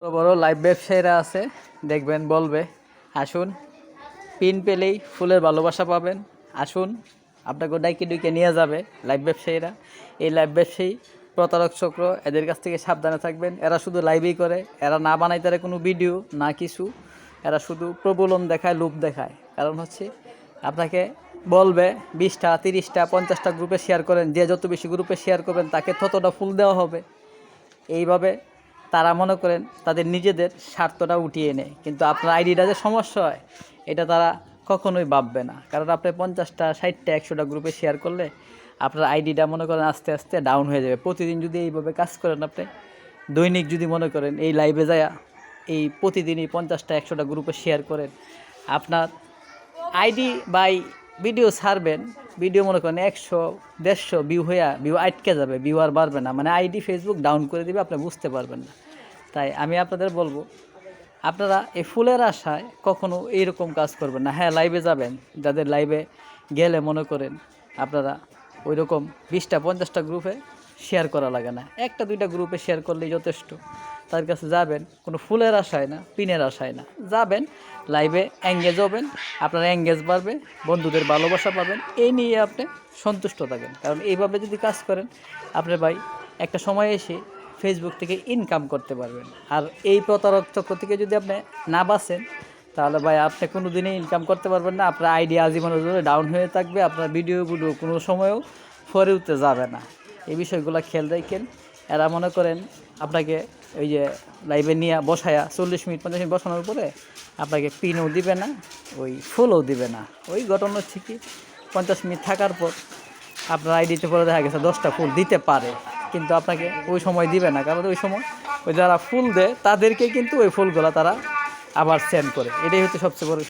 বড় বড় লাইভ ব্যবসায়ীরা আছে, দেখবেন বলবে আসুন, পিন পেলেই ফুলের ভালোবাসা পাবেন, আসুন আপনাকে ডাইকে ডুইকে নিয়ে যাবে লাইভ ব্যবসায়ীরা। এই লাইভ ব্যবসায়ী প্রতারক চক্র, এদের কাছ থেকে সাবধানে থাকবেন। এরা শুধু লাইভই করে, এরা না বানায় তারা কোনো ভিডিও না কিছু, এরা শুধু প্রবলন দেখায়, লোভ দেখায়। কারণ হচ্ছে আপনাকে বলবে 20টা 30টা 50টা গ্রুপে শেয়ার করেন, যে যত বেশি গ্রুপে শেয়ার করবেন তাকে ততটা ফুল দেওয়া হবে। এইভাবে তারা মনে করেন তাদের নিজেদের স্বার্থটা উঠিয়ে নেয়, কিন্তু আপনার আইডিটা যে সমস্যা হয় এটা তারা কখনোই ভাববে না। কারণ আপনি 50টা 60টা 100টা গ্রুপে শেয়ার করলে আপনার আইডিটা মনে করেন আস্তে আস্তে ডাউন হয়ে যাবে। প্রতিদিন যদি এইভাবে কাজ করেন, আপনি দৈনিক যদি মনে করেন এই লাইভে যায় এই প্রতিদিনই 50টা 100টা গ্রুপে শেয়ার করেন, আপনার আইডি বাই ভিডিও ছাড়বেন, ভিডিও মনে করেন 100 150 ভিউ আটকে যাবে, ভিউ আর বাড়বে না, মানে আইডি ফেসবুক ডাউন করে দিবে, আপনি বুঝতে পারবেন না। তাই আমি আপনাদের বলবো, আপনারা এই ফুলের আশায় কখনো এইরকম কাজ করবেন না। হ্যাঁ, লাইভে যাবেন, যাদের লাইভে গেলে মনে করেন আপনারা ওই রকম 20টা 50টা গ্রুপে শেয়ার করা লাগে না, 1টা 2টা গ্রুপে শেয়ার করলেই যথেষ্ট। তার কাছে যাবেন কোনো ফুলের আশায় না, পিনের আশায় না, যাবেন লাইভে এঙ্গেজ হবেন, আপনার এঙ্গেজ বাড়বে, বন্ধুদের ভালোবাসা পাবেন, এই নিয়ে আপনি সন্তুষ্ট থাকেন। কারণ এইভাবে যদি কাজ করেন আপনার ভাই একটা সময় এসে ফেসবুক থেকে ইনকাম করতে পারবেন। আর এই প্রতারক চক্র থেকে যদি আপনি না বাঁচেন তাহলে ভাই আপনি কোনো দিনই ইনকাম করতে পারবেন না, আপনার আইডিয়া আজীবনের জন্য ডাউন হয়ে থাকবে, আপনার ভিডিওগুলো কোনো সময়েও ফরে উঠতে যাবে না। এই বিষয়গুলো খেয়াল রাখেন। এরা মনে করেন আপনাকে ওই যে লাইভে নিয়ে বসায়া 40 মিনিট 50 মিনিট বসানোর পরে আপনাকে পিনও দিবে না, ওই ফুলও দিবে না। ওই ঘটনা হচ্ছে কি, 50 মিনিট থাকার পর আপনার আইডিতে পরে দেখা গেছে 10টা ফুল দিতে পারে, কিন্তু আপনাকে ওই সময় দিবে না। কারণ ওই সময় ওই যারা ফুল দেয় তাদেরকে কিন্তু ওই ফুলগুলো তারা আবার সেন্ড করে। এটাই হচ্ছে সবচেয়ে বড়